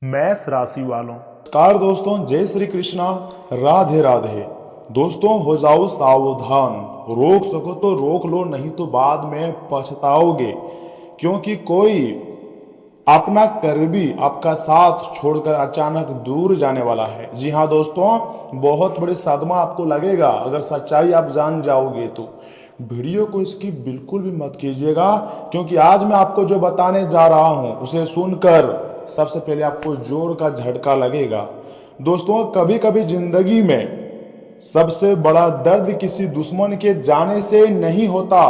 मेष राशि वालों, नमस्कार दोस्तों, जय श्री कृष्णा। राधे राधे। दोस्तों, हो जाओ सावधान। रोक सको तो रोक लो, नहीं तो बाद में पछताओगे, क्योंकि कोई अपना करीबी आपका साथ छोड़कर अचानक दूर जाने वाला है। जी हाँ दोस्तों, बहुत बड़ी सदमा आपको लगेगा अगर सच्चाई आप जान जाओगे तो। वीडियो को इसकी बिल्कुल भी मत कीजिएगा, क्योंकि आज मैं आपको जो बताने जा रहा हूं उसे सुनकर सबसे पहले आपको जोर का झटका लगेगा। दोस्तों, कभी कभी जिंदगी में सबसे बड़ा दर्द किसी दुश्मन के जाने से नहीं होता।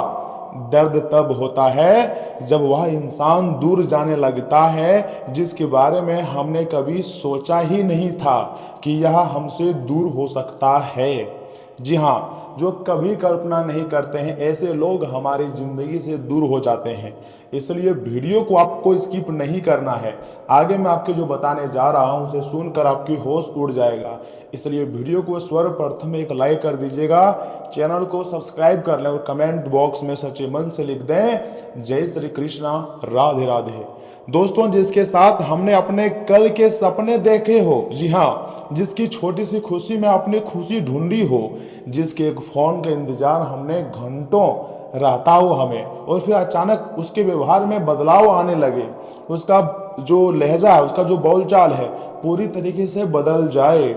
दर्द तब होता है जब वह इंसान दूर जाने लगता है जिसके बारे में हमने कभी सोचा ही नहीं था कि यह हमसे दूर हो सकता है। जी हाँ, जो कभी कल्पना नहीं करते हैं ऐसे लोग हमारी जिंदगी से दूर हो जाते हैं। इसलिए वीडियो को आपको स्किप नहीं करना है। आगे मैं आपके जो बताने जा रहा हूं उसे सुनकर आपकी होश उड़ जाएगा। इसलिए वीडियो को सर्वप्रथम एक लाइक कर दीजिएगा, चैनल को सब्सक्राइब कर लें और कमेंट बॉक्स में सच्चे मन से लिख दें, जय श्री कृष्णा, राधे राधे। दोस्तों, जिसके साथ हमने अपने कल के सपने देखे हो, जी हाँ, जिसकी छोटी सी खुशी में अपनी खुशी ढूंढी हो, जिसके एक फोन का इंतजार हमने घंटों रहता हो हमें, और फिर अचानक उसके व्यवहार में बदलाव आने लगे, उसका जो लहजा है, उसका जो बोलचाल है पूरी तरीके से बदल जाए,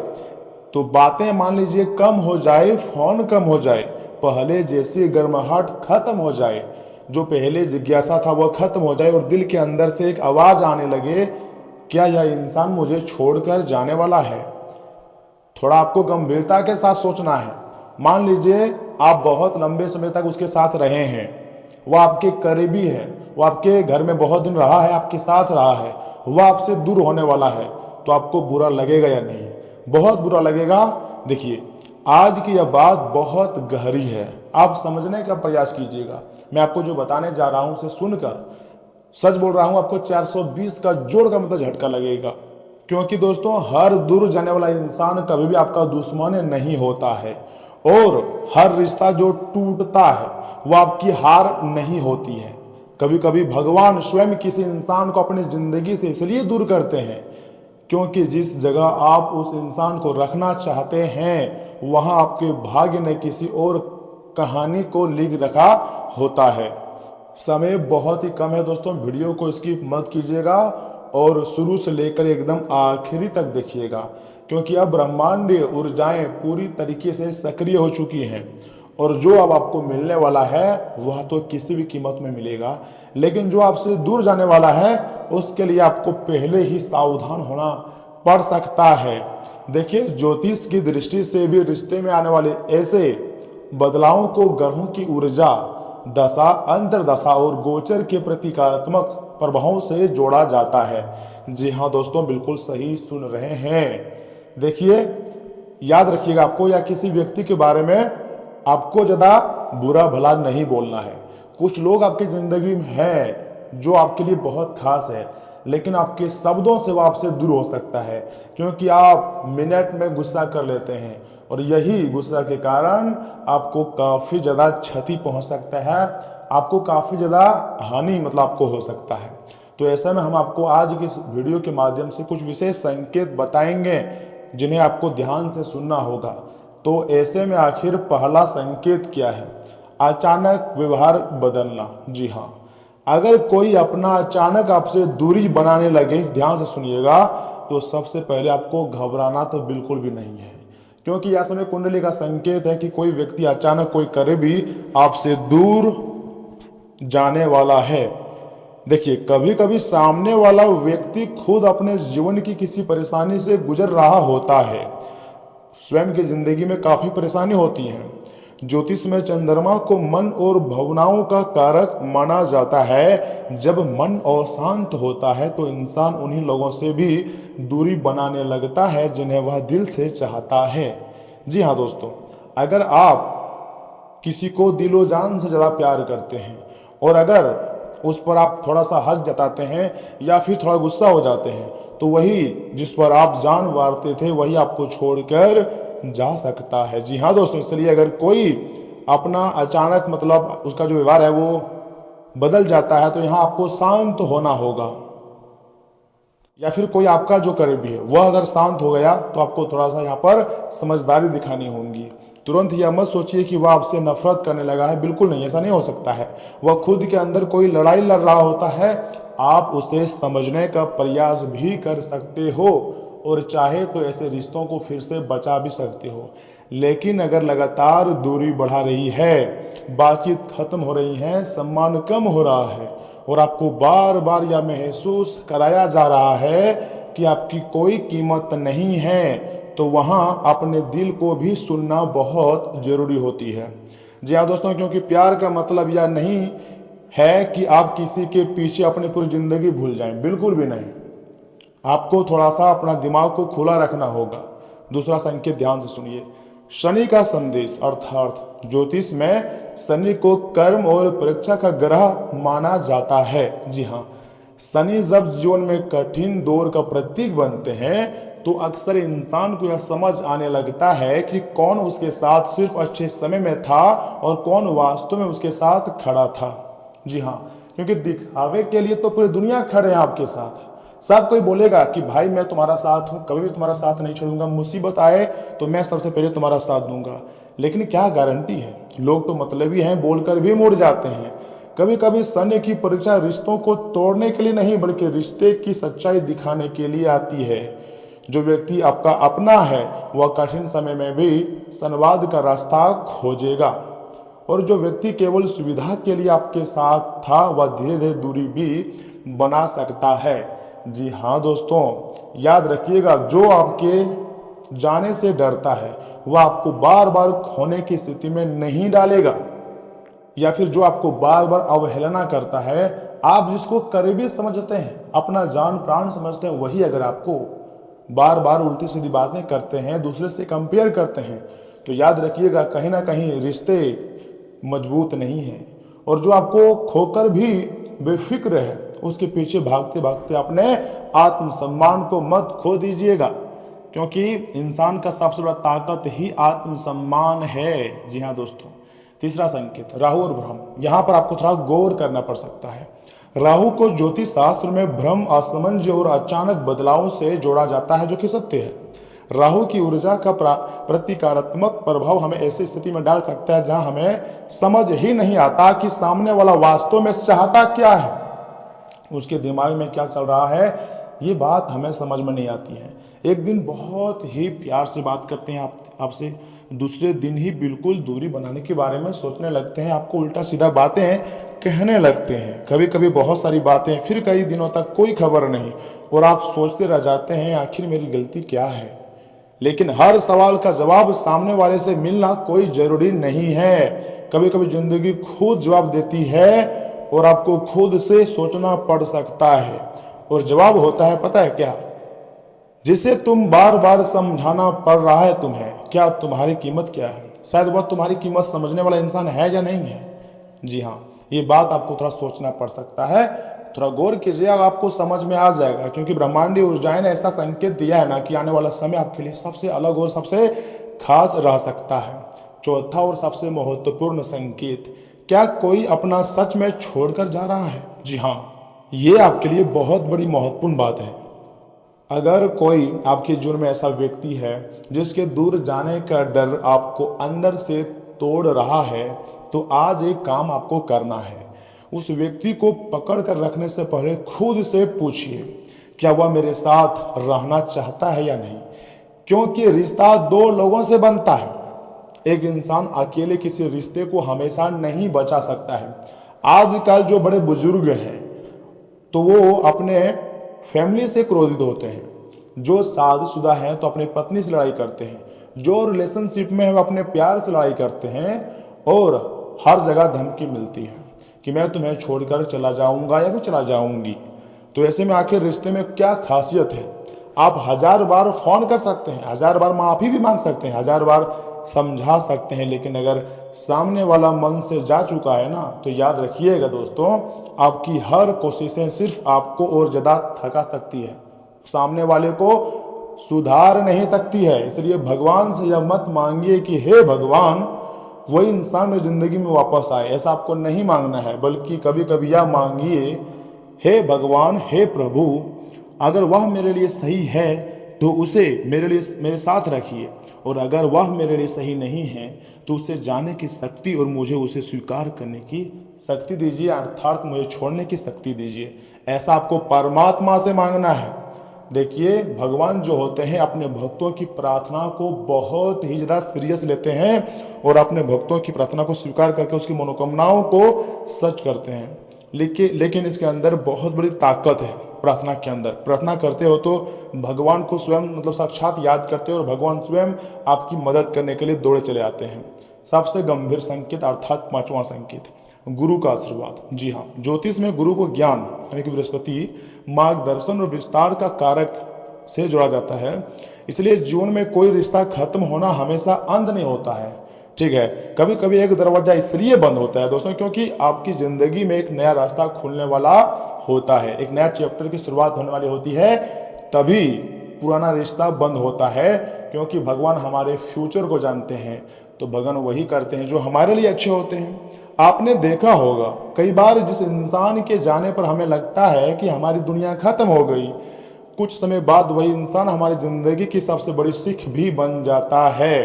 तो बातें मान लीजिए कम हो जाए, फोन कम हो जाए, पहले जैसी गर्माहट खत्म हो जाए, जो पहले जिज्ञासा था वह खत्म हो जाए और दिल के अंदर से एक आवाज आने लगे, क्या यह इंसान मुझे छोड़कर जाने वाला है। थोड़ा आपको गंभीरता के साथ सोचना है। मान लीजिए आप बहुत लंबे समय तक उसके साथ रहे हैं, वह आपके करीबी है, वह आपके घर में बहुत दिन रहा है, आपके साथ रहा है, वह आपसे दूर होने वाला है, तो आपको बुरा लगेगा या नहीं? बहुत बुरा लगेगा। देखिए, आज की यह बात बहुत गहरी है, आप समझने का प्रयास कीजिएगा। मैं आपको जो बताने जा रहा हूं उसे सुनकर, सच बोल रहा हूं, आपको 420 का जोड़ का मतलब झटका लगेगा। क्योंकि दोस्तों, हर दूर जाने वाला इंसान कभी भी आपका दुश्मन नहीं होता है, और हर रिश्ता जो टूटता है वह आपकी हार नहीं होती है। कभी कभी भगवान स्वयं किसी इंसान को अपनी जिंदगी से इसलिए दूर करते हैं क्योंकि जिस जगह आप उस इंसान को रखना चाहते हैं वहां आपके भाग्य ने किसी और कहानी को लिख रखा होता है। समय बहुत ही कम है दोस्तों, वीडियो को स्किप मत कीजिएगा और शुरू से लेकर एकदम आखिरी तक देखिएगा, क्योंकि अब ब्रह्मांडीय ऊर्जाएं पूरी तरीके से सक्रिय हो चुकी हैं, और जो अब आपको मिलने वाला है वह तो किसी भी कीमत में मिलेगा, लेकिन जो आपसे दूर जाने वाला है उसके लिए आपको पहले ही सावधान होना पड़ सकता है। देखिए, ज्योतिष की दृष्टि से भी रिश्ते में आने वाले ऐसे बदलावों को ग्रहों की ऊर्जा, दशा, अंतर्दशा और गोचर के प्रतीकात्मक प्रभावों से जोड़ा जाता है। जी हाँ दोस्तों, बिल्कुल सही सुन रहे हैं। देखिए, याद रखिएगा, आपको या किसी व्यक्ति के बारे में आपको ज़्यादा बुरा भला नहीं बोलना है। कुछ लोग आपकी ज़िंदगी में हैं जो आपके लिए बहुत खास है, लेकिन आपके शब्दों से वो आपसे दूर हो सकता है, क्योंकि आप मिनट में गुस्सा कर लेते हैं, और यही गुस्सा के कारण आपको काफ़ी ज़्यादा क्षति पहुंच सकता है, आपको काफ़ी ज़्यादा हानि मतलब आपको हो सकता है। तो ऐसे में हम आपको आज की इस वीडियो के माध्यम से कुछ विशेष संकेत बताएंगे जिन्हें आपको ध्यान से सुनना होगा। तो ऐसे में आखिर पहला संकेत क्या है? अचानक व्यवहार बदलना। जी हाँ, अगर कोई अपना अचानक आपसे दूरी बनाने लगे, ध्यान से सुनिएगा, तो सबसे पहले आपको घबराना तो बिल्कुल भी नहीं है, क्योंकि यह समय कुंडली का संकेत है कि कोई व्यक्ति अचानक कोई करीबी आपसे दूर जाने वाला है। देखिए, कभी कभी सामने वाला व्यक्ति खुद अपने जीवन की किसी परेशानी से गुजर रहा होता है, स्वयं की जिंदगी में काफी परेशानी होती है। ज्योतिष में चंद्रमा को मन और भावनाओं का कारक माना जाता है। जब मन अशांत होता है तो इंसान उन्हीं लोगों से भी दूरी बनाने लगता है जिन्हें वह दिल से चाहता है। जी हाँ दोस्तों, अगर आप किसी को दिलो जान से ज़्यादा प्यार करते हैं और अगर उस पर आप थोड़ा सा हक जताते हैं या फिर थोड़ा गुस्सा हो जाते हैं, तो वही जिस पर आप जान वारते थे वही आपको छोड़कर जा सकता है। जी हाँ दोस्तों, इसलिए अगर कोई अपना अचानक मतलब उसका जो व्यवहार है वो बदल जाता है तो यहाँ आपको शांत होना होगा। या फिर कोई आपका जो करीबी है वह अगर शांत हो गया तो आपको थोड़ा सा यहाँ पर समझदारी दिखानी होगी। तुरंत यह मत सोचिए कि वह आपसे नफरत करने लगा है, बिल्कुल नहीं, ऐसा नहीं हो सकता है। वह खुद के अंदर कोई लड़ाई लड़ रहा होता है, आप उसे समझने का प्रयास भी कर सकते हो और चाहे तो ऐसे रिश्तों को फिर से बचा भी सकते हो। लेकिन अगर लगातार दूरी बढ़ा रही है, बातचीत खत्म हो रही है, सम्मान कम हो रहा है और आपको बार बार यह महसूस कराया जा रहा है कि आपकी कोई कीमत नहीं है, तो वहाँ अपने दिल को भी सुनना बहुत जरूरी होती है। जी हाँ दोस्तों, क्योंकि प्यार का मतलब यह नहीं है कि आप किसी के पीछे अपनी पूरी जिंदगी भूल जाएं, बिल्कुल भी नहीं। आपको थोड़ा सा अपना दिमाग को खुला रखना होगा। दूसरा संकेत ध्यान से सुनिए। शनि का संदेश अर्थात ज्योतिष में शनि को कर्म और परीक्षा का ग्रह माना जाता है। जी हाँ, शनि जब जीवन में कठिन दौर का प्रतीक बनते हैं तो अक्सर इंसान को यह समझ आने लगता है कि कौन उसके साथ सिर्फ अच्छे समय में था और कौन वास्तव में उसके साथ खड़ा था। जी हाँ, क्योंकि दिखावे के लिए तो पूरी दुनिया खड़े हैं आपके साथ। सब कोई बोलेगा कि भाई मैं तुम्हारा साथ हूं, कभी भी तुम्हारा साथ नहीं छोड़ूंगा, मुसीबत आए तो मैं सबसे पहले तुम्हारा साथ दूंगा। लेकिन क्या गारंटी है? लोग तो मतलबी हैं, बोलकर भी मुड़ जाते हैं। कभी कभी शनि की परीक्षा रिश्तों को तोड़ने के लिए नहीं बल्कि रिश्ते की सच्चाई दिखाने के लिए आती है। जो व्यक्ति आपका अपना है वह कठिन समय में भी संवाद का रास्ता खोजेगा और जो व्यक्ति केवल सुविधा के लिए आपके साथ था वह धीरे धीरे दूरी भी बना सकता है। जी हाँ दोस्तों, याद रखिएगा, जो आपके जाने से डरता है वह आपको बार बार खोने की स्थिति में नहीं डालेगा, या फिर जो आपको बार बार अवहेलना करता है, आप जिसको करीबी समझते हैं, अपना जान प्राण समझते हैं, वही अगर आपको बार बार उल्टी सीधी बातें करते हैं, दूसरे से कंपेयर करते हैं, तो याद रखिएगा कहीं ना कहीं रिश्ते मजबूत नहीं हैं। और जो आपको खोकर भी बेफिक्र है उसके पीछे भागते भागते अपने आत्मसम्मान को मत खो दीजिएगा, क्योंकि इंसान का सबसे बड़ा ताकत ही आत्मसम्मान है। जी हाँ दोस्तों, तीसरा संकेत राहु और भ्रम। यहाँ पर आपको थोड़ा गौर करना पड़ सकता है। राहु को ज्योतिष शास्त्र में भ्रम, असमंजस और अचानक बदलावों से जोड़ा जाता है, जो कि सत्य है। राहु की ऊर्जा का प्रतिकारात्मक प्रभाव हमें ऐसी स्थिति में डाल सकता है जहां हमें समझ ही नहीं आता कि सामने वाला वास्तव में चाहता क्या है, उसके दिमाग में क्या चल रहा है, ये बात हमें समझ में नहीं आती है। एक दिन बहुत ही प्यार से बात करते हैं आपसे, दूसरे दिन ही बिल्कुल दूरी बनाने के बारे में सोचने लगते हैं, आपको उल्टा सीधा बातें कहने लगते हैं, कभी कभी बहुत सारी बातें, फिर कई दिनों तक कोई खबर नहीं और आप सोचते रह जाते हैं आखिर मेरी गलती क्या है। लेकिन हर सवाल का जवाब सामने वाले से मिलना कोई जरूरी नहीं है। कभी कभी जिंदगी खुद जवाब देती है और आपको खुद से सोचना पड़ सकता है। और जवाब होता है पता है क्या? जिसे तुम बार बार समझाना पड़ रहा है तुम्हें, क्या तुम्हारी कीमत क्या है। शायद वह तुम्हारी कीमत समझने वाला इंसान है या नहीं है। जी हाँ, ये बात आपको थोड़ा सोचना पड़ सकता है, थोड़ा गौर कीजिए, आपको समझ में आ जाएगा। क्योंकि ब्रह्मांडीय ऊर्जाएं ने ऐसा संकेत दिया है ना कि आने वाला समय आपके लिए सबसे अलग और सबसे खास रह सकता है। चौथा और सबसे महत्वपूर्ण संकेत, क्या कोई अपना सच में छोड़कर जा रहा है। जी हाँ, ये आपके लिए बहुत बड़ी महत्वपूर्ण बात है। अगर कोई आपके जीवन में ऐसा व्यक्ति है जिसके दूर जाने का डर आपको अंदर से तोड़ रहा है, तो आज एक काम आपको करना है। उस व्यक्ति को पकड़ कर रखने से पहले खुद से पूछिए, क्या वह मेरे साथ रहना चाहता है या नहीं। क्योंकि रिश्ता दो लोगों से बनता है। एक इंसान अकेले किसी रिश्ते को हमेशा नहीं बचा सकता है। आजकल जो बड़े बुजुर्ग हैं तो वो अपने फैमिली से क्रोधित होते हैं, जो शादीशुदा हैं तो अपनी पत्नी से लड़ाई करते हैं, जो रिलेशनशिप में है वो अपने प्यार से लड़ाई करते हैं और हर जगह धमकी मिलती है कि मैं तुम्हें छोड़कर चला जाऊंगा या फिर चला जाऊंगी। तो ऐसे में आखिर रिश्ते में क्या खासियत है? आप 1000 बार फोन कर सकते हैं, 1000 बार माफी भी मांग सकते हैं, 1000 बार समझा सकते हैं, लेकिन अगर सामने वाला मन से जा चुका है ना, तो याद रखिएगा दोस्तों, आपकी हर कोशिशें सिर्फ आपको और ज्यादा थका सकती है, सामने वाले को सुधार नहीं सकती है। इसलिए भगवान से यह मत मांगिए कि हे भगवान वही इंसान मेरी जिंदगी में वापस आए, ऐसा आपको नहीं मांगना है। बल्कि कभी कभी यह मांगिए, हे भगवान, हे प्रभु, अगर वह मेरे लिए सही है तो उसे मेरे साथ रखिए, और अगर वह मेरे लिए सही नहीं है तो उसे जानने की शक्ति और मुझे उसे स्वीकार करने की शक्ति दीजिए, अर्थात मुझे छोड़ने की शक्ति दीजिए। ऐसा आपको परमात्मा से मांगना है। देखिए, भगवान जो होते हैं अपने भक्तों की प्रार्थना को बहुत ही ज़्यादा सीरियस लेते हैं और अपने भक्तों की प्रार्थना को स्वीकार करके उसकी मनोकामनाओं को सच करते हैं। लेकिन इसके अंदर बहुत बड़ी ताकत है। प्रार्थना के अंदर प्रार्थना करते हो तो भगवान को स्वयं मतलब साक्षात याद करते हो और भगवान स्वयं आपकी मदद करने के लिए दौड़े चले आते हैं। सबसे गंभीर संकेत अर्थात पांचवा संकेत, गुरु का आशीर्वाद। जी हाँ, ज्योतिष में गुरु को ज्ञान यानी कि बृहस्पति मार्गदर्शन और विस्तार का कारक से जोड़ा जाता है। इसलिए जीवन में कोई रिश्ता खत्म होना हमेशा अंत नहीं होता है। ठीक है, कभी कभी एक दरवाजा इसलिए बंद होता है दोस्तों क्योंकि आपकी जिंदगी में एक नया रास्ता खुलने वाला होता है, एक नया चैप्टर की शुरुआत होने वाली होती है, तभी पुराना रिश्ता बंद होता है। क्योंकि भगवान हमारे फ्यूचर को जानते हैं, तो भगवान वही करते हैं जो हमारे लिए अच्छे होते हैं। आपने देखा होगा कई बार जिस इंसान के जाने पर हमें लगता है कि हमारी दुनिया खत्म हो गई, कुछ समय बाद वही इंसान हमारी जिंदगी की सबसे बड़ी सीख भी बन जाता है।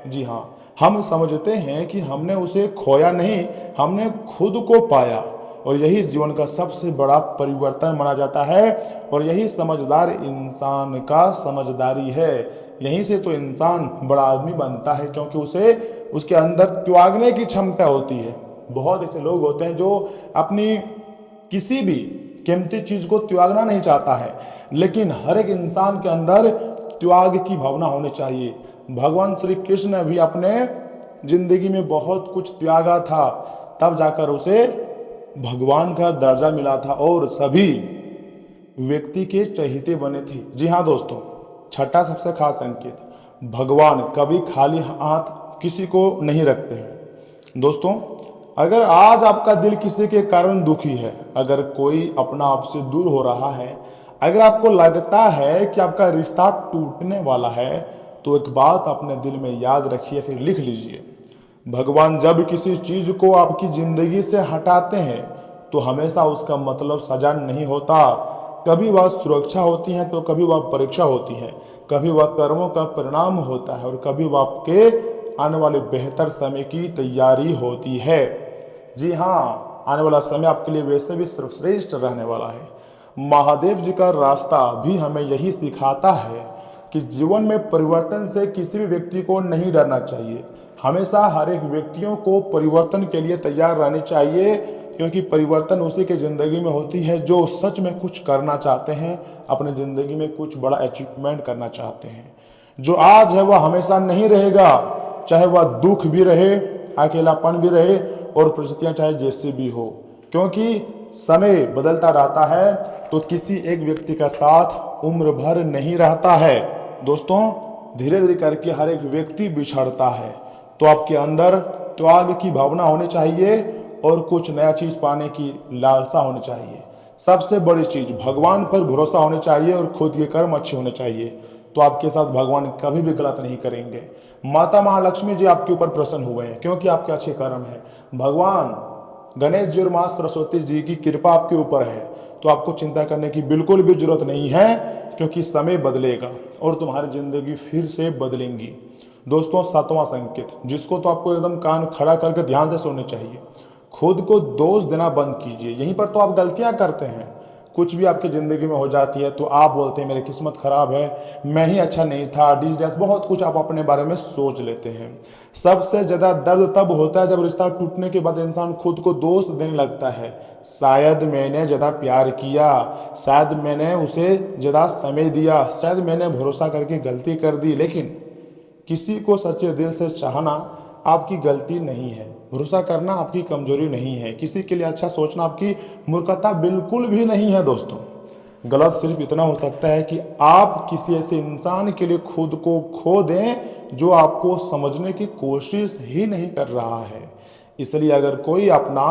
जी हाँ, हम समझते हैं कि हमने उसे खोया नहीं, हमने खुद को पाया, और यही जीवन का सबसे बड़ा परिवर्तन माना जाता है। और यही समझदार इंसान का समझदारी है। यहीं से तो इंसान बड़ा आदमी बनता है, क्योंकि उसे उसके अंदर त्यागने की क्षमता होती है। बहुत ऐसे लोग होते हैं जो अपनी किसी भी कीमती चीज को त्यागना नहीं चाहता है, लेकिन हर एक इंसान के अंदर त्याग की भावना होनी चाहिए। भगवान श्री कृष्ण ने भी अपने जिंदगी में बहुत कुछ त्यागा था, तब जाकर उसे भगवान का दर्जा मिला था और सभी व्यक्ति के चहेते बने थे। जी हाँ दोस्तों, छठा सबसे खास संकेत, भगवान कभी खाली हाथ किसी को नहीं रखते हैं। दोस्तों, अगर आज आपका दिल किसी के कारण दुखी है, अगर कोई अपना आपसे दूर हो रहा है, अगर आपको लगता है कि आपका रिश्ता टूटने वाला है, तो एक बात अपने दिल में याद रखिए, फिर लिख लीजिए। भगवान जब किसी चीज को आपकी जिंदगी से हटाते हैं तो हमेशा उसका मतलब सजा नहीं होता। कभी वह सुरक्षा होती है तो कभी वह परीक्षा होती है, कभी वह कर्मों का परिणाम होता है और कभी वह आपके आने वाले बेहतर समय की तैयारी होती है। जी हाँ, आने वाला समय आपके लिए वैसे भी सर्वश्रेष्ठ रहने वाला है। महादेव जी का रास्ता भी हमें यही सिखाता है कि जीवन में परिवर्तन से किसी भी व्यक्ति को नहीं डरना चाहिए। हमेशा हर एक व्यक्तियों को परिवर्तन के लिए तैयार रहनी चाहिए, क्योंकि परिवर्तन उसी के ज़िंदगी में होती है जो सच में कुछ करना चाहते हैं, अपने ज़िंदगी में कुछ बड़ा अचीवमेंट करना चाहते हैं। जो आज है वह हमेशा नहीं रहेगा, चाहे वह दुख भी रहे, अकेलापन भी रहे और परिस्थितियाँ चाहे जैसी भी हो, क्योंकि समय बदलता रहता है तो किसी एक व्यक्ति का साथ उम्र भर नहीं रहता है। दोस्तों, धीरे धीरे करके हर एक व्यक्ति बिछड़ता है, तो आपके अंदर त्याग की भावना होनी चाहिए और कुछ नया चीज पाने की लालसा होनी चाहिए। सबसे बड़ी चीज भगवान पर भरोसा होना चाहिए और खुद के कर्म अच्छे होने चाहिए, तो आपके साथ भगवान कभी भी गलत नहीं करेंगे। माता महालक्ष्मी जी आपके ऊपर प्रसन्न हुए हैं क्योंकि आपके अच्छे कर्म है। भगवान गणेश जी और माँ सरस्वती जी की कृपा आपके ऊपर है, तो आपको चिंता करने की बिल्कुल भी जरूरत नहीं है, क्योंकि समय बदलेगा और तुम्हारी जिंदगी फिर से बदलेंगी। दोस्तों, सातवां संकेत, जिसको तो आपको एकदम कान खड़ा करके ध्यान से सुननी चाहिए, खुद को दोष देना बंद कीजिए। यहीं पर तो आप गलतियां करते हैं। कुछ भी आपकी ज़िंदगी में हो जाती है तो आप बोलते हैं मेरी किस्मत खराब है, मैं ही अच्छा नहीं था, डिस बहुत कुछ आप अपने बारे में सोच लेते हैं। सबसे ज़्यादा दर्द तब होता है जब रिश्ता टूटने के बाद इंसान खुद को दोष देने लगता है। शायद मैंने ज़्यादा प्यार किया, शायद मैंने उसे ज़्यादा समय दिया, शायद मैंने भरोसा करके गलती कर दी। लेकिन किसी को सच्चे दिल से चाहना आपकी गलती नहीं है, भरोसा करना आपकी कमजोरी नहीं है, किसी के लिए अच्छा सोचना आपकी मूर्खता बिल्कुल भी नहीं है। दोस्तों, गलत सिर्फ इतना हो सकता है कि आप किसी ऐसे इंसान के लिए खुद को खो दें जो आपको समझने की कोशिश ही नहीं कर रहा है। इसलिए अगर कोई अपना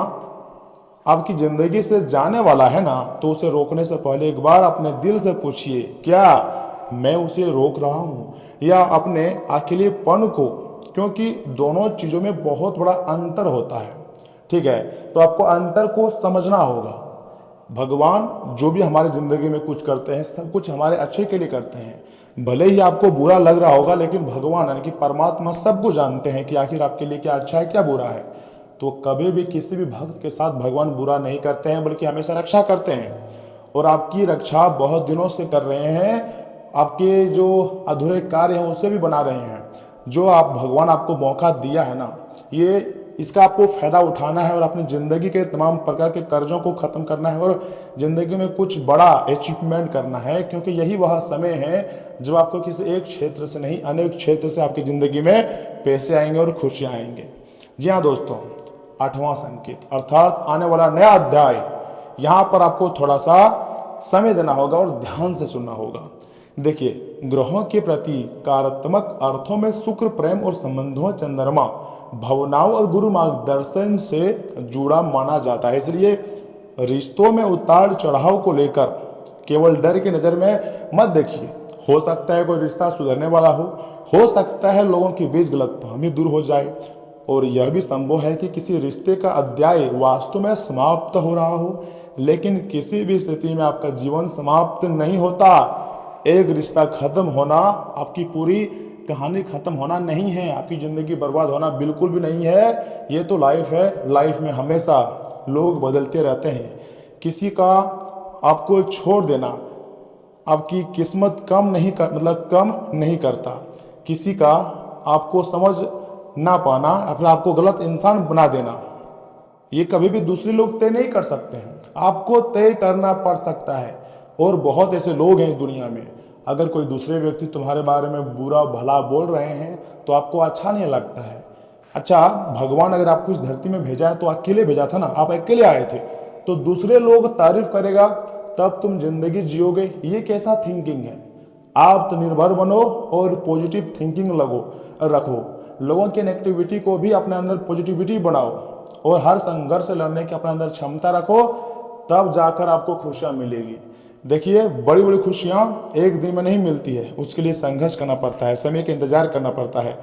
आपकी जिंदगी से जाने वाला है ना, तो उसे रोकने से पहले एक बार अपने दिल से पूछिए, क्या मैं उसे रोक रहा हूँ या अपने अकेलेपन को, क्योंकि दोनों चीज़ों में बहुत बड़ा अंतर होता है। ठीक है, तो आपको अंतर को समझना होगा। भगवान जो भी हमारी ज़िंदगी में कुछ करते हैं सब कुछ हमारे अच्छे के लिए करते हैं। भले ही आपको बुरा लग रहा होगा, लेकिन भगवान यानी कि परमात्मा सब कुछ जानते हैं कि आखिर आपके लिए क्या अच्छा है क्या बुरा है। तो कभी भी किसी भी भक्त के साथ भगवान बुरा नहीं करते हैं, बल्कि हमेशा रक्षा करते हैं। और आपकी रक्षा बहुत दिनों से कर रहे हैं, आपके जो अधूरे कार्य हैं उसे भी बना रहे हैं। जो आप भगवान आपको मौका दिया है ना, ये इसका आपको फ़ायदा उठाना है और अपनी ज़िंदगी के तमाम प्रकार के कर्जों को ख़त्म करना है और ज़िंदगी में कुछ बड़ा अचीवमेंट करना है, क्योंकि यही वह समय है जब आपको किसी एक क्षेत्र से नहीं अनेक क्षेत्र से आपकी ज़िंदगी में पैसे आएंगे और खुशियाँ आएंगे। जी हाँ दोस्तों, 8वां संकेत अर्थात आने वाला नया अध्याय, यहाँ पर आपको थोड़ा सा समय देना होगा और ध्यान से सुनना होगा। देखिए, ग्रहों के प्रति कार्यात्मक अर्थों में शुक्र प्रेम और संबंधों, चंद्रमा भावनाओं और गुरु मार्गदर्शन से जुड़ा माना जाता है। इसलिए रिश्तों में उतार चढ़ाव को लेकर केवल डर की नज़र में मत देखिए। हो सकता है कोई रिश्ता सुधरने वाला हो सकता है लोगों के बीच गलतफहमी दूर हो जाए, और यह भी संभव है कि किसी रिश्ते का अध्याय वास्तव में समाप्त हो रहा हो। लेकिन किसी भी स्थिति में आपका जीवन समाप्त नहीं होता। एक रिश्ता खत्म होना आपकी पूरी कहानी खत्म होना नहीं है, आपकी ज़िंदगी बर्बाद होना बिल्कुल भी नहीं है। ये तो लाइफ है, लाइफ में हमेशा लोग बदलते रहते हैं। किसी का आपको छोड़ देना आपकी किस्मत कम नहीं करता। किसी का आपको समझ ना पाना या फिर आपको गलत इंसान बना देना, ये कभी भी दूसरे लोग तय नहीं कर सकते हैं, आपको तय करना पड़ सकता है। और बहुत ऐसे लोग हैं इस दुनिया में, अगर कोई दूसरे व्यक्ति तुम्हारे बारे में बुरा भला बोल रहे हैं तो आपको अच्छा नहीं लगता है। अच्छा, भगवान अगर आपको इस धरती में भेजा है तो अकेले भेजा था ना, आप अकेले आए थे, तो दूसरे लोग तारीफ करेगा तब तुम जिंदगी जियोगे, ये कैसा थिंकिंग है। आप तो निर्भर बनो और पॉजिटिव थिंकिंग रखो। लोगों की नेगेटिविटी को भी अपने अंदर पॉजिटिविटी बनाओ और हर संघर्ष से लड़ने की अपने अंदर क्षमता रखो, तब जाकर आपको खुशियाँ मिलेगी। देखिए, बड़ी बड़ी खुशियाँ एक दिन में नहीं मिलती है, उसके लिए संघर्ष करना पड़ता है, समय का इंतजार करना पड़ता है,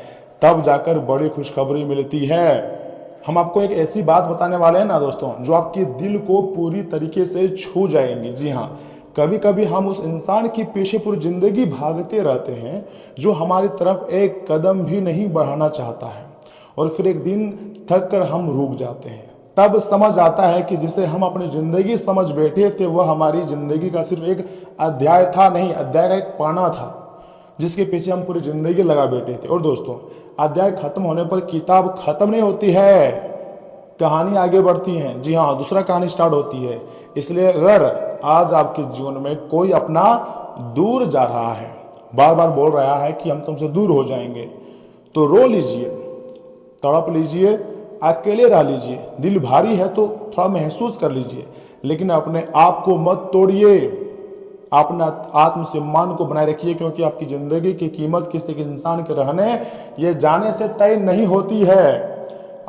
तब जाकर बड़ी खुशखबरी मिलती है। हम आपको एक ऐसी बात बताने वाले हैं ना दोस्तों, जो आपके दिल को पूरी तरीके से छू जाएंगी। जी हाँ, कभी कभी हम उस इंसान के पीछे पूरी जिंदगी भागते रहते हैं जो हमारी तरफ एक कदम भी नहीं बढ़ाना चाहता है, और फिर एक दिन थक कर हम रुक जाते हैं। तब समझ आता है कि जिसे हम अपनी ज़िंदगी समझ बैठे थे वह हमारी ज़िंदगी का सिर्फ एक अध्याय था नहीं, अध्याय का एक पाना था जिसके पीछे हम पूरी ज़िंदगी लगा बैठे थे। और दोस्तों, अध्याय खत्म होने पर किताब खत्म नहीं होती है, कहानी आगे बढ़ती है। जी हाँ, दूसरा कहानी स्टार्ट होती है। इसलिए अगर आज आपके जीवन में कोई अपना दूर जा रहा है, बार बार बोल रहा है कि हम तुमसे दूर हो जाएंगे, तो रो लीजिए, तड़प लीजिए, अकेले रह लीजिए। दिल भारी है तो थोड़ा महसूस कर लीजिए, लेकिन अपने आप को मत तोड़िए, अपना आत्मसम्मान को बनाए रखिए, क्योंकि आपकी ज़िंदगी की कीमत किसी के इंसान के रहने ये जाने से तय नहीं होती है।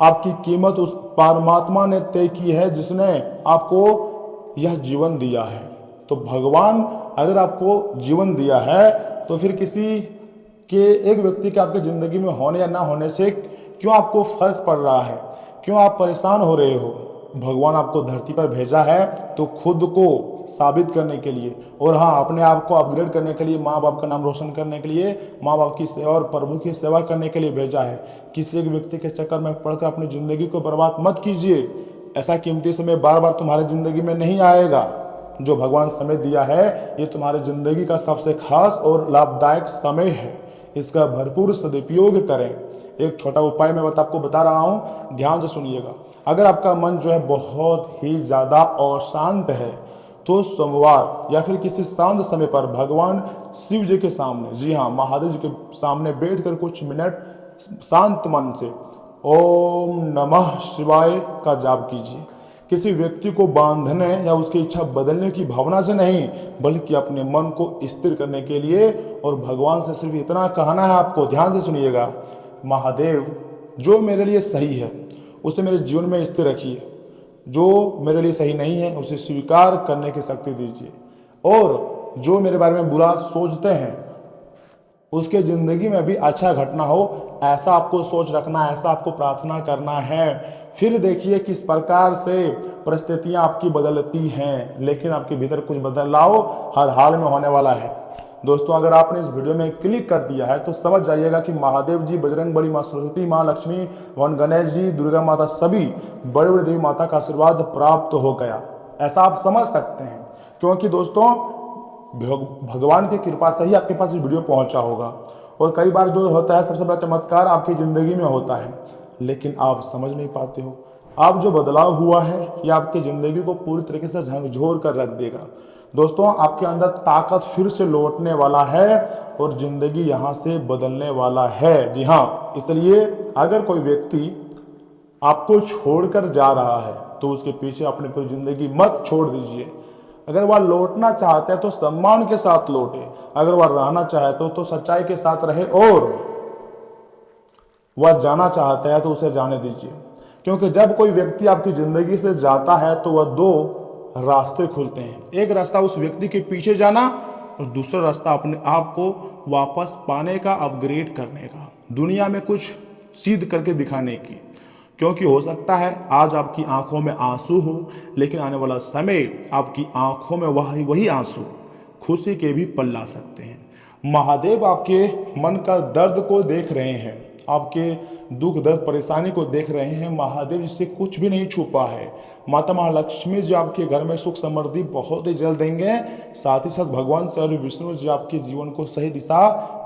आपकी कीमत उस परमात्मा ने तय की है जिसने आपको यह जीवन दिया है। तो भगवान अगर आपको जीवन दिया है तो फिर किसी के एक व्यक्ति के आपकी ज़िंदगी में होने या ना होने से क्यों आपको फर्क पड़ रहा है, क्यों आप परेशान हो रहे हो। भगवान आपको धरती पर भेजा है तो खुद को साबित करने के लिए, और हाँ, अपने आप को अपग्रेड करने के लिए, माँ बाप का नाम रोशन करने के लिए, माँ बाप की सेवा और प्रभु की सेवा करने के लिए भेजा है। किसी एक व्यक्ति के चक्कर में पड़कर अपनी ज़िंदगी को बर्बाद मत कीजिए। ऐसा कीमती समय बार बार तुम्हारी ज़िंदगी में नहीं आएगा। जो भगवान समय दिया है ये तुम्हारी ज़िंदगी का सबसे खास और लाभदायक समय है, इसका भरपूर सदुपयोग करें। एक छोटा उपाय मैं आपको बता रहा हूँ, ध्यान से सुनिएगा। अगर आपका मन जो है बहुत ही ज़्यादा अशांत है तो सोमवार या फिर किसी शांत समय पर भगवान शिव जी के सामने, जी हाँ, महादेव जी के सामने बैठकर कुछ मिनट शांत मन से ओम नमः शिवाय का जाप कीजिए। किसी व्यक्ति को बांधने या उसकी इच्छा बदलने की भावना से नहीं, बल्कि अपने मन को स्थिर करने के लिए। और भगवान से सिर्फ इतना कहना है आपको, ध्यान से सुनिएगा, महादेव जो मेरे लिए सही है उसे मेरे जीवन में स्थिर रखिए, जो मेरे लिए सही नहीं है उसे स्वीकार करने की शक्ति दीजिए, और जो मेरे बारे में बुरा सोचते हैं उसके ज़िंदगी में भी अच्छा घटना हो, ऐसा आपको सोच रखना है, ऐसा आपको प्रार्थना करना है। फिर देखिए किस प्रकार से परिस्थितियां आपकी बदलती हैं, लेकिन आपके भीतर कुछ बदलाव हर हाल में होने वाला है। दोस्तों, अगर आपने इस वीडियो में क्लिक कर दिया है तो समझ जाइएगा कि महादेव जी, बजरंग बली, माँ सरस्वती, माँ लक्ष्मी, भगवान गणेश जी, दुर्गा माता, सभी बड़े बड़े देवी माता का आशीर्वाद प्राप्त हो गया, ऐसा आप समझ सकते हैं। क्योंकि दोस्तों, भगवान की कृपा से ही आपके पास ये वीडियो पहुंचा होगा। और कई बार जो होता है, सबसे बड़ा चमत्कार आपकी ज़िंदगी में होता है, लेकिन आप समझ नहीं पाते हो। आप जो बदलाव हुआ है ये आपकी ज़िंदगी को पूरी तरीके से झकझोर कर रख देगा। दोस्तों, आपके अंदर ताकत फिर से लौटने वाला है और ज़िंदगी यहाँ से बदलने वाला है। जी हाँ, इसलिए अगर कोई व्यक्ति आपको छोड़कर जा रहा है तो उसके पीछे अपनी पूरी ज़िंदगी मत छोड़ दीजिए। अगर वह लौटना चाहता है तो सम्मान के साथ लौटे, अगर वह रहना चाहे तो सच्चाई के साथ रहे, और वह जाना चाहता है तो उसे जाने दीजिए। क्योंकि जब कोई व्यक्ति आपकी ज़िंदगी से जाता है तो वह दो रास्ते खुलते हैं। एक रास्ता उस व्यक्ति के पीछे जाना और दूसरा रास्ता अपने आप को वापस पाने का, अपग्रेड करने का, दुनिया में कुछ सिद्ध करके दिखाने की। क्योंकि हो सकता है आज आपकी आंखों में आंसू हो, लेकिन आने वाला समय आपकी आंखों में वही आंसू खुशी के भी पल ला सकते हैं। महादेव आपके मन का दर्द को देख रहे हैं, आपके दुख दर्द परेशानी को देख रहे हैं। महादेव जिससे कुछ भी नहीं छुपा है। माता महालक्ष्मी जी आपके घर में सुख समृद्धि बहुत ही जल्द देंगे। साथ ही साथ भगवान श्री विष्णु जी आपके जीवन को सही दिशा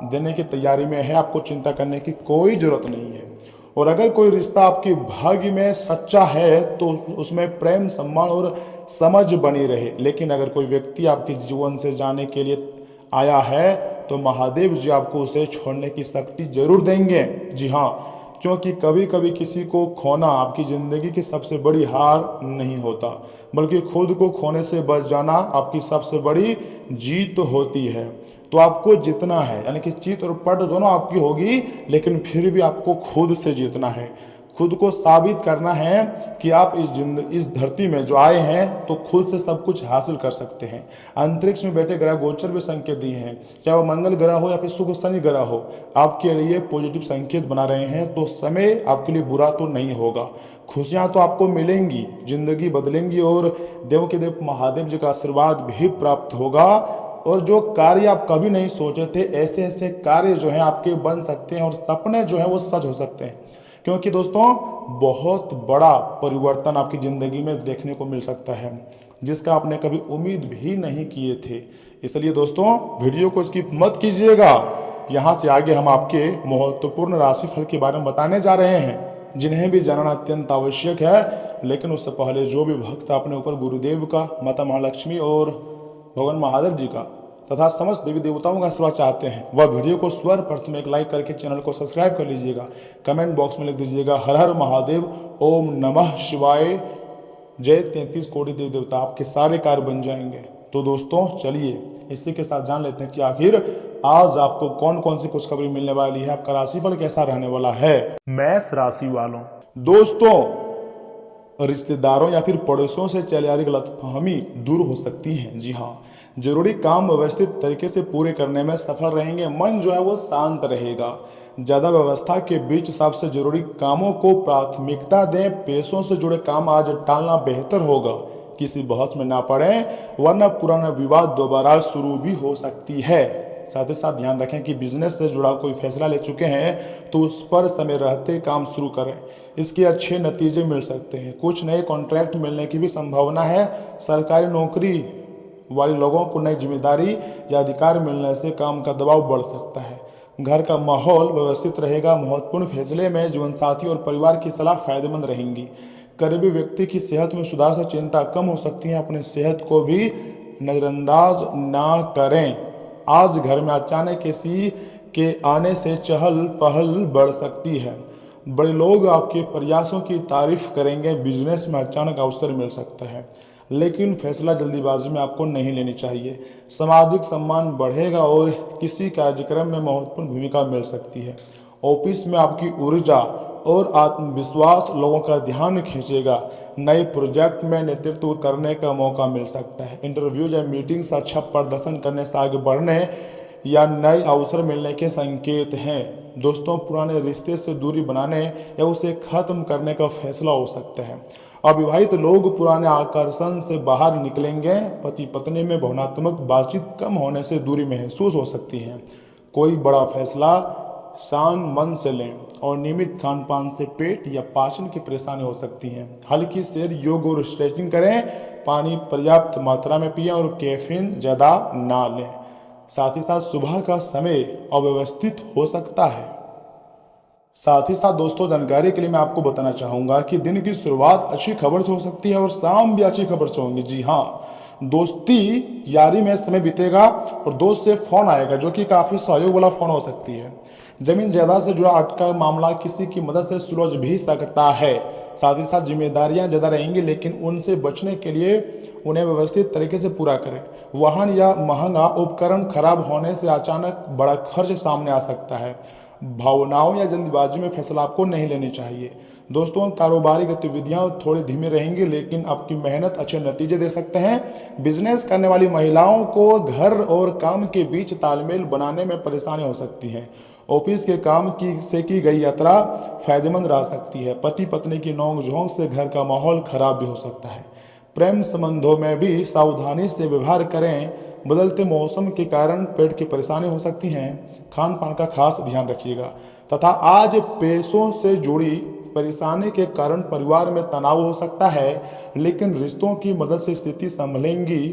देने की तैयारी में है। आपको चिंता करने की कोई जरूरत नहीं है। और अगर कोई रिश्ता आपके भाग्य में सच्चा है तो उसमें प्रेम, सम्मान और समझ बनी रहे। लेकिन अगर कोई व्यक्ति आपके जीवन से जाने के लिए आया है तो महादेव जी आपको उसे छोड़ने की शक्ति जरूर देंगे। जी हाँ, क्योंकि कभी कभी किसी को खोना आपकी ज़िंदगी की सबसे बड़ी हार नहीं होता, बल्कि खुद को खोने से बच जाना आपकी सबसे बड़ी जीत होती है। तो आपको जीतना है, यानी कि जीत और पट दोनों आपकी होगी, लेकिन फिर भी आपको खुद से जीतना है। खुद को साबित करना है कि आप इस धरती में जो आए हैं तो खुद से सब कुछ हासिल कर सकते हैं। अंतरिक्ष में बैठे ग्रह गोचर भी संकेत दिए हैं, चाहे वो मंगल ग्रह हो या फिर शुभ शनि ग्रह हो, आपके लिए पॉजिटिव संकेत बना रहे हैं। तो समय आपके लिए बुरा तो नहीं होगा, खुशियां तो आपको मिलेंगी, जिंदगी बदलेंगी और देव के देव महादेव जी का आशीर्वाद भी प्राप्त होगा। और जो कार्य आप कभी नहीं सोचे थे, ऐसे ऐसे कार्य जो हैं आपके बन सकते हैं और सपने जो हैं वो सच हो सकते हैं। क्योंकि दोस्तों, बहुत बड़ा परिवर्तन आपकी ज़िंदगी में देखने को मिल सकता है, जिसका आपने कभी उम्मीद भी नहीं किए थे। इसलिए दोस्तों, वीडियो को स्किप मत कीजिएगा। यहाँ से आगे हम आपके महत्वपूर्ण राशिफल के बारे में बताने जा रहे हैं, जिन्हें भी जानना अत्यंत आवश्यक है। लेकिन उससे पहले जो भी भक्त अपने ऊपर गुरुदेव का, माता महालक्ष्मी और भगवान महादेव जी का तथा समस्त देवी देवताओं का आशीर्वाद चाहते हैं, वह वीडियो को सर्वप्रथम एक लाइक करके चैनल को सब्सक्राइब कर लीजिएगा। कमेंट बॉक्स में लिख दीजिएगा हर हर महादेव, ओम नमः शिवाय, जय 33 कोटि देवी देवता। आपके सारे कार्य बन जाएंगे। तो दोस्तों, चलिए इसी के साथ जान लेते हैं कि आखिर आज आपको कौन कौन सी खुशखबरी मिलने वाली है, आपका राशिफल कैसा रहने वाला है। मेष राशि वालों, दोस्तों, रिश्तेदारों या फिर पड़ोसियों से चले आ रही गलतफहमी दूर हो सकती है। जी हाँ, जरूरी काम व्यवस्थित तरीके से पूरे करने में सफल रहेंगे। मन जो है वो शांत रहेगा। ज़्यादा व्यवस्था के बीच सबसे जरूरी कामों को प्राथमिकता दें। पैसों से जुड़े काम आज टालना बेहतर होगा। किसी बहस में ना पड़े, वरना पुराना विवाद दोबारा शुरू भी हो सकती है। साथ ही साथ ध्यान रखें कि बिजनेस से जुड़ा कोई फैसला ले चुके हैं तो उस पर समय रहते काम शुरू करें, इसके अच्छे नतीजे मिल सकते हैं। कुछ नए कॉन्ट्रैक्ट मिलने की भी संभावना है। सरकारी नौकरी वाले लोगों को नई जिम्मेदारी या अधिकार मिलने से काम का दबाव बढ़ सकता है। घर का माहौल व्यवस्थित रहेगा। महत्वपूर्ण फैसले में जीवनसाथी और परिवार की सलाह फायदेमंद रहेंगी। करीबी व्यक्ति की सेहत में सुधार से चिंता कम हो सकती है। अपने सेहत को भी नज़रअंदाज ना करें। आज घर में अचानक किसी के आने से चहल पहल बढ़ सकती है। बड़े लोग आपके प्रयासों की तारीफ करेंगे। बिजनेस में अचानक अवसर मिल सकता है, लेकिन फैसला जल्दीबाजी में आपको नहीं लेनी चाहिए। सामाजिक सम्मान बढ़ेगा और किसी कार्यक्रम में महत्वपूर्ण भूमिका मिल सकती है। ऑफिस में आपकी ऊर्जा और आत्मविश्वास लोगों का ध्यान खींचेगा। नए प्रोजेक्ट में नेतृत्व करने का मौका मिल सकता है। इंटरव्यू या मीटिंग से अच्छा प्रदर्शन करने से आगे बढ़ने या नए अवसर मिलने के संकेत हैं। दोस्तों, पुराने रिश्ते से दूरी बनाने या उसे खत्म करने का फैसला हो सकता है। अविवाहित लोग पुराने आकर्षण से बाहर निकलेंगे। पति पत्नी में भावनात्मक बातचीत कम होने से दूरी महसूस हो सकती है। कोई बड़ा फैसला शांत मन से लें और नियमित खान पान से पेट या पाचन की परेशानी हो सकती है। हल्की सैर, योग और स्ट्रेचिंग करें। पानी पर्याप्त मात्रा में पिएं और कैफीन ज़्यादा ना लें। साथ ही साथ सुबह का समय अव्यवस्थित हो सकता है। साथ ही साथ दोस्तों, जानकारी के लिए मैं आपको बताना चाहूँगा कि दिन की शुरुआत अच्छी खबर से हो सकती है और शाम भी अच्छी खबर से होंगी। जी हाँ, दोस्ती यारी में समय बीतेगा और दोस्त से फ़ोन आएगा जो कि काफ़ी सहयोग वाला फ़ोन हो सकती है। जमीन जायदाद से जुड़ा अटका मामला किसी की मदद से सुलझ भी सकता है। साथ ही साथ जिम्मेदारियां ज़्यादा रहेंगी, लेकिन उनसे बचने के लिए उन्हें व्यवस्थित तरीके से पूरा करें। वाहन या महंगा उपकरण खराब होने से अचानक बड़ा खर्च सामने आ सकता है। भावनाओं या जल्दबाजी में फैसला आपको नहीं लेनी चाहिए। दोस्तों, कारोबारी गतिविधियां थोड़ी धीमी रहेंगी, लेकिन आपकी मेहनत अच्छे नतीजे दे सकते हैं। बिजनेस करने वाली महिलाओं को घर और काम के बीच तालमेल बनाने में परेशानी हो सकती है। ऑफिस के काम से की गई यात्रा फायदेमंद रह सकती है। पति पत्नी की नोक-झोंक से घर का माहौल खराब भी हो सकता है। प्रेम संबंधों में भी सावधानी से व्यवहार करें। बदलते मौसम के कारण पेट की परेशानी हो सकती है। खान पान का खास ध्यान रखिएगा। तथा आज पैसों से जुड़ी परेशानी के कारण परिवार में तनाव हो सकता है, लेकिन रिश्तों की मदद से स्थिति संभलेंगी।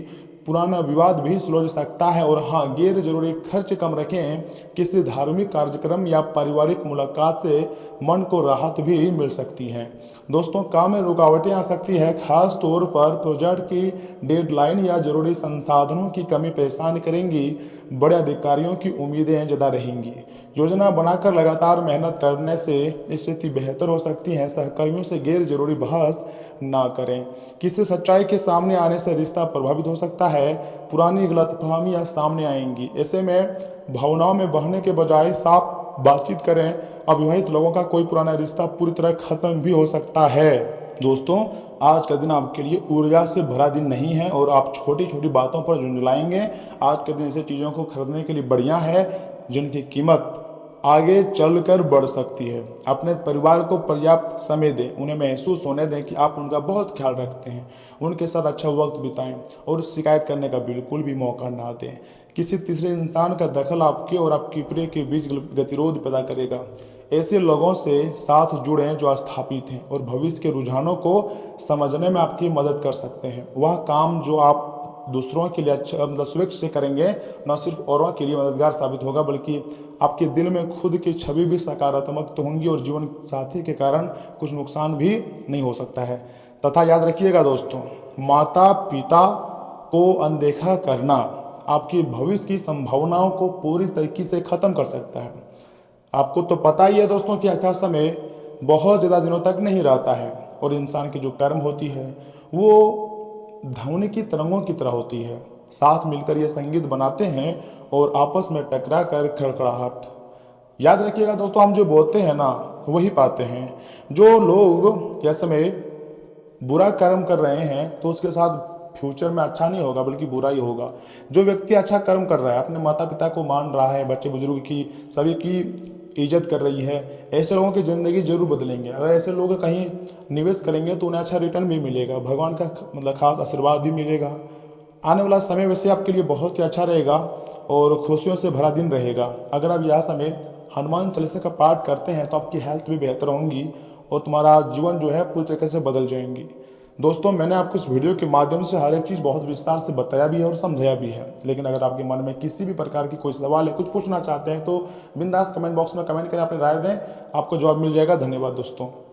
पुराना विवाद भी सुलझ सकता है। और हाँ, गैर जरूरी खर्च कम रखें। किसी धार्मिक कार्यक्रम या पारिवारिक मुलाकात से मन को राहत भी मिल सकती है। दोस्तों, काम में रुकावटें आ सकती है, खास तौर पर प्रोजेक्ट की डेडलाइन या जरूरी संसाधनों की कमी परेशान करेंगी। बड़े अधिकारियों की उम्मीदें ज़्यादा रहेंगी। योजना बनाकर लगातार मेहनत करने से स्थिति बेहतर हो सकती है। सहकर्मियों से गैर जरूरी बहस ना करें। किसी सच्चाई के सामने आने से रिश्ता प्रभावित हो सकता है। पुरानी गलतफहमियां सामने आएंगी। ऐसे में भावनाओं में बहने के बजाय साफ बातचीत करें। अविवाहित लोगों का कोई पुराना रिश्ता पूरी तरह खत्म भी हो सकता है। दोस्तों, आज का दिन आपके लिए ऊर्जा से भरा दिन नहीं है और आप छोटी छोटी बातों पर झुंझलाएंगे। आज के दिन ऐसे चीज़ों को खरीदने के लिए बढ़िया है जिनकी कीमत आगे चलकर बढ़ सकती है। अपने परिवार को पर्याप्त समय दें। उन्हें महसूस होने दें कि आप उनका बहुत ख्याल रखते हैं। उनके साथ अच्छा वक्त बिताएं और शिकायत करने का बिल्कुल भी मौका ना दें। किसी तीसरे इंसान का दखल आपके और आपकी प्रिय के बीच गतिरोध पैदा करेगा। ऐसे लोगों से साथ जुड़ें जो स्थापित हैं और भविष्य के रुझानों को समझने में आपकी मदद कर सकते हैं। वह काम जो आप दूसरों के लिए अच्छा स्वेच्छ से करेंगे, न सिर्फ औरों के लिए मददगार साबित होगा, बल्कि आपके दिल में खुद की छवि भी सकारात्मक तो होंगी और जीवन साथी के कारण कुछ नुकसान भी नहीं हो सकता है। तथा याद रखिएगा दोस्तों, माता पिता को अनदेखा करना आपकी भविष्य की संभावनाओं को पूरी तरीके से खत्म कर सकता है। आपको तो पता ही है दोस्तों कि अच्छा समय बहुत ज़्यादा दिनों तक नहीं रहता है और इंसान की जो कर्म होती है वो ध्वनि की तरंगों की तरह होती है। साथ मिलकर ये संगीत बनाते हैं और आपस में टकरा कर खड़खड़ाहट। याद रखिएगा दोस्तों, हम जो बोलते हैं ना वही पाते हैं। जो लोग जैसे में बुरा कर्म कर रहे हैं तो उसके साथ फ्यूचर में अच्छा नहीं होगा बल्कि बुरा ही होगा। जो व्यक्ति अच्छा कर्म कर रहा है, अपने माता पिता को मान रहा है, बच्चे बुजुर्ग की सभी की इज्जत कर रही है, ऐसे लोगों की ज़िंदगी जरूर बदलेंगे। अगर ऐसे लोग कहीं निवेश करेंगे तो उन्हें अच्छा रिटर्न भी मिलेगा, भगवान का खास आशीर्वाद भी मिलेगा। आने वाला समय वैसे आपके लिए बहुत ही अच्छा रहेगा और खुशियों से भरा दिन रहेगा। अगर आप यह समय हनुमान चालीसा का पाठ करते हैं तो आपकी हेल्थ भी बेहतर होंगी और तुम्हारा जीवन जो है पूरी तरीके से बदल जाएंगी। दोस्तों, मैंने आपको इस वीडियो के माध्यम से हर एक चीज़ बहुत विस्तार से बताया भी है और समझाया भी है। लेकिन अगर आपके मन में किसी भी प्रकार की कोई सवाल है, कुछ पूछना चाहते हैं तो बिंदास कमेंट बॉक्स में कमेंट करें, अपनी राय दें, आपको जवाब मिल जाएगा। धन्यवाद दोस्तों।